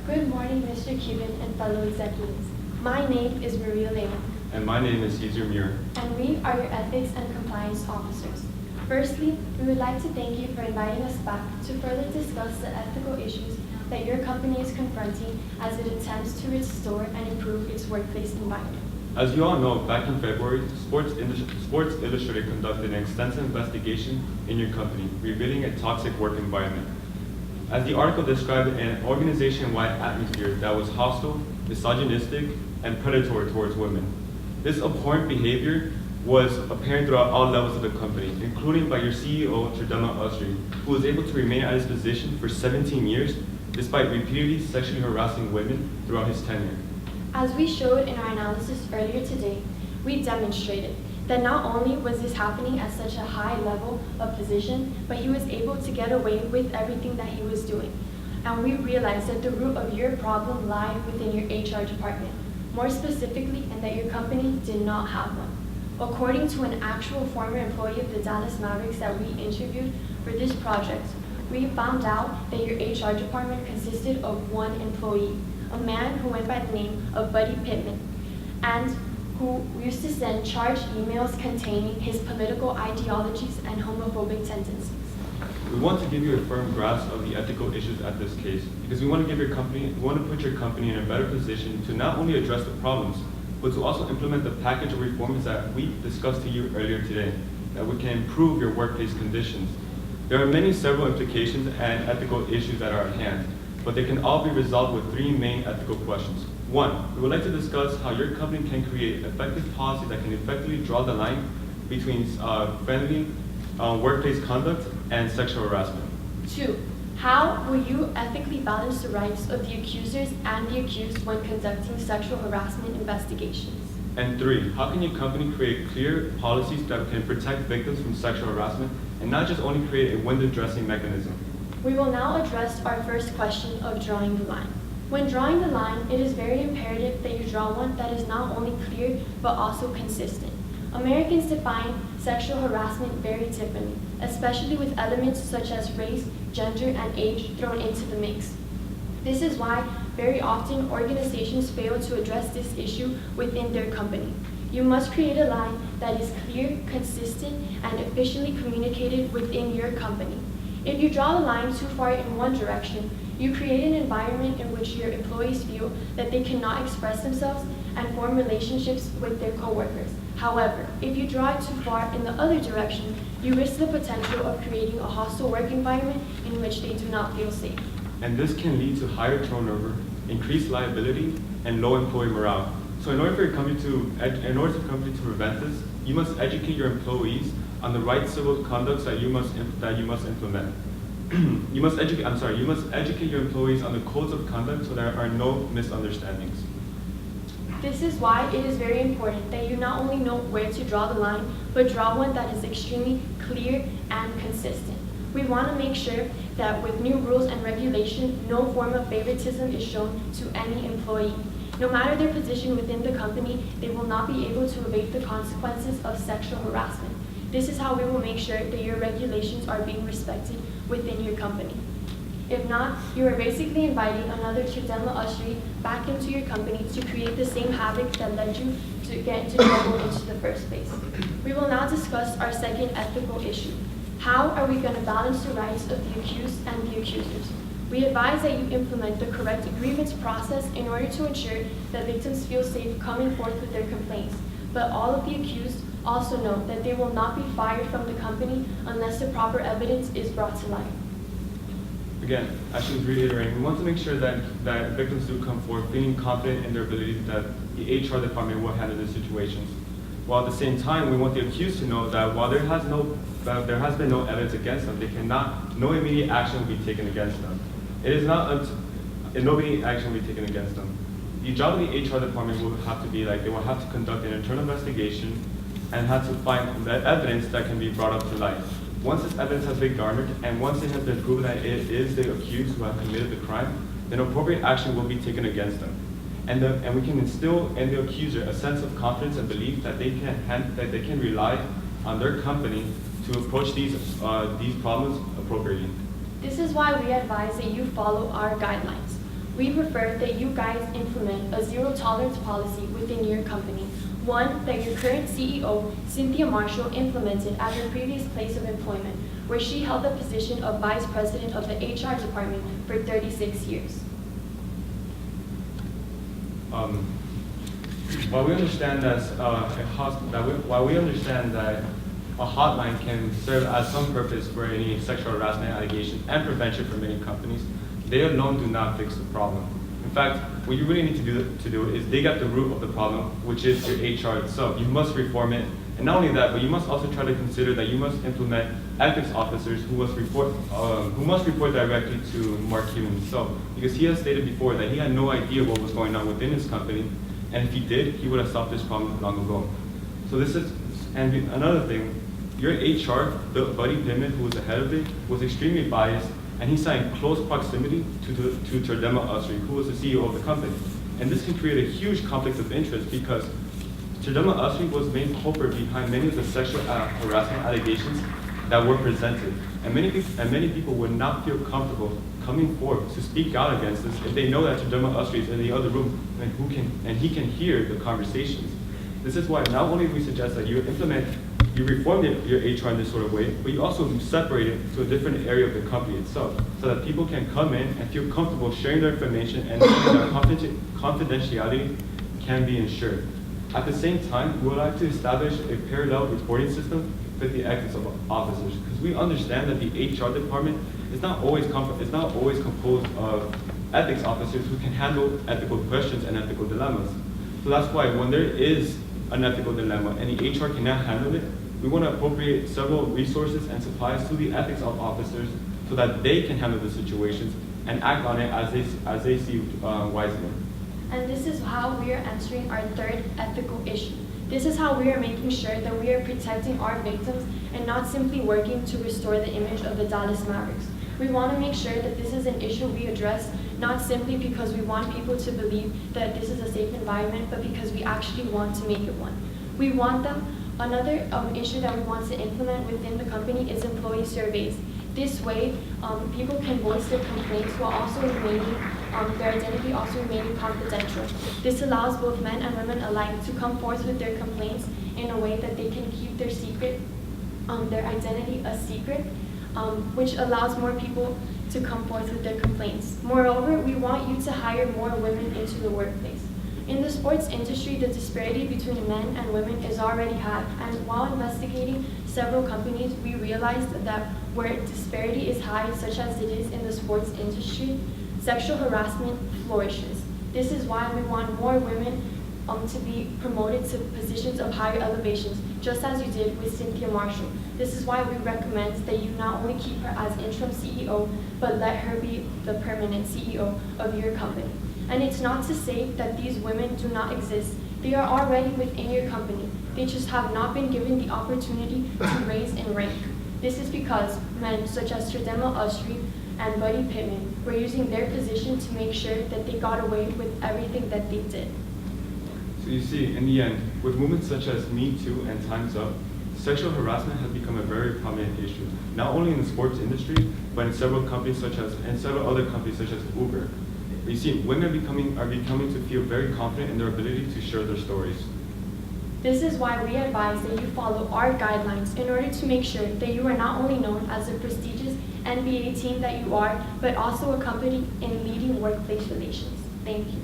Good morning, Mr. Cuban and fellow executives. My name is Maria Lehman. And my name is Cesar Muir. And we are your ethics and compliance officers. Firstly, we would like to thank you for inviting us back to further discuss the ethical issues that your company is confronting as it attempts to restore and improve its workplace environment. As you all know, back in February, Sports Illustrated conducted an extensive investigation in your company, revealing a toxic work environment. As the article described, an organization-wide atmosphere that was hostile, misogynistic, and predatory towards women. This abhorrent behavior was apparent throughout all levels of the company, including by your CEO, Doral, who was able to remain at his position for 17 years, despite repeatedly sexually harassing women throughout his tenure. As we showed in our analysis earlier today, we demonstrated that not only was this happening at such a high level of position, but he was able to get away with everything that he was doing. And we realized that the root of your problem lied within your HR department, more specifically, and that your company did not have one. According to an actual former employee of the Dallas Mavericks that we interviewed for this project, we found out that your HR department consisted of one employee, a man who went by the name of Buddy Pittman, and who used to send charged emails containing his political ideologies and homophobic tendencies. We want to give you a firm grasp of the ethical issues at this case, because we want to put your company in a better position to not only address the problems, but to also implement the package of reforms that we discussed to you earlier today, that we can improve your workplace conditions. There are several implications and ethical issues that are at hand, but they can all be resolved with three main ethical questions. One, we would like to discuss how your company can create effective policy that can effectively draw the line between friendly workplace conduct and sexual harassment. Two, how will you ethically balance the rights of the accusers and the accused when conducting sexual harassment investigations? And three, how can your company create clear policies that can protect victims from sexual harassment and not just only create a window dressing mechanism? We will now address our first question of drawing the line. When drawing the line, it is very imperative that you draw one that is not only clear but also consistent. Americans define sexual harassment very differently, especially with elements such as race, gender, and age thrown into the mix. This is why very often organizations fail to address this issue within their company. You must create a line that is clear, consistent, and efficiently communicated within your company. If you draw the line too far in one direction, you create an environment in which your employees feel that they cannot express themselves and form relationships with their coworkers. However, if you draw it too far in the other direction, you risk the potential of creating a hostile work environment in which they do not feel safe. And this can lead to higher turnover, increased liability, and low employee morale. So in order for your company to prevent this, you must educate your employees on the right civil conducts that you must implement. You must educate your employees on the codes of conduct so there are no misunderstandings. This is why it is very important that you not only know where to draw the line, but draw one that is extremely clear and consistent. We want to make sure that with new rules and regulation, no form of favoritism is shown to any employee. No matter their position within the company, they will not be able to evade the consequences of sexual harassment. This is how we will make sure that your regulations are being respected within your company. If not, you are basically inviting another Chidema Ushery back into your company to create the same havoc that led you to get into trouble into the first place. We will now discuss our second ethical issue. How are we going to balance the rights of the accused and the accusers? We advise that you implement the correct grievance process in order to ensure that victims feel safe coming forth with their complaints. But all of the accused also know that they will not be fired from the company unless the proper evidence is brought to light. Again, as she was reiterating, we want to make sure that victims do come forward feeling confident in their ability that the HR department will handle these situations. While at the same time, we want the accused to know that while there has been no evidence against them, no immediate action will be taken against them. No immediate action will be taken against them. The job of the HR department will have to be they will have to conduct an internal investigation and have to find the evidence that can be brought up to light. Once this evidence has been garnered, and once it has been proven that it is the accused who have committed the crime, then appropriate action will be taken against them. And we can instill in the accuser a sense of confidence and belief that they can rely on their company to approach these problems appropriately. This is why we advise that you follow our guidelines. We prefer that you guys implement a zero tolerance policy within your company, one that your current CEO, Cynthia Marshall, implemented at her previous place of employment, where she held the position of Vice President of the HR department for 36 years. While we understand that a hotline can serve as some purpose for any sexual harassment allegations and prevention for many companies, they alone do not fix the problem. In fact, what you really need to do is dig at the root of the problem, which is your HR itself. You must reform it, and not only that, but you must also try to consider that you must implement ethics officers who must report directly to Mark Cuban himself, because he has stated before that he had no idea what was going on within his company, and if he did, he would have stopped this problem long ago. So this is, and another thing, your HR, Buddy Pittman, who was the head of it, was extremely biased, and he sat in close proximity to Terdema Usry, who was the CEO of the company. And this can create a huge conflict of interest because Terdema Usry was the main culprit behind many of the sexual harassment allegations that were presented. And many people would not feel comfortable coming forward to speak out against this if they know that Terdema Usry is in the other room and he can hear the conversations. This is why not only do we suggest that you reform your HR in this sort of way, but you also separate it to a different area of the company itself, so that people can come in and feel comfortable sharing their information and that confidentiality can be ensured. At the same time, we would like to establish a parallel reporting system with the ethics of officers, because we understand that the HR department is not always composed of ethics officers who can handle ethical questions and ethical dilemmas. So that's why when there is an ethical dilemma and the HR cannot handle it, we want to appropriate several resources and supplies to the ethics officers so that they can handle the situations and act on it as they see wisely. And this is how we are answering our third ethical issue. This is how we are making sure that we are protecting our victims and not simply working to restore the image of the Dallas Mavericks. We want to make sure that this is an issue we address not simply because we want people to believe that this is a safe environment, but because we actually want to make it one. We want them. Another issue that we want to implement within the company is employee surveys. This way, people can voice their complaints while also remaining, their identity also remaining confidential. This allows both men and women alike to come forth with their complaints in a way that they can keep their secret, their identity a secret, which allows more people to come forth with their complaints. Moreover, we want you to hire more women into the workplace. In the sports industry, the disparity between men and women is already high, and while investigating several companies, we realized that where disparity is high, such as it is in the sports industry, sexual harassment flourishes. This is why we want more women to be promoted to positions of higher elevations, just as you did with Cynthia Marshall. This is why we recommend that you not only keep her as interim CEO, but let her be the permanent CEO of your company. And it's not to say that these women do not exist. They are already within your company. They just have not been given the opportunity to raise in rank. This is because men such as Terdema Usry and Buddy Pittman were using their position to make sure that they got away with everything that they did. So you see, in the end, with movements such as Me Too and Time's Up, sexual harassment has become a very prominent issue, not only in the sports industry, but in several other companies such as Uber. You see, women are becoming to feel very confident in their ability to share their stories. This is why we advise that you follow our guidelines in order to make sure that you are not only known as the prestigious NBA team that you are, but also a company in leading workplace relations. Thank you.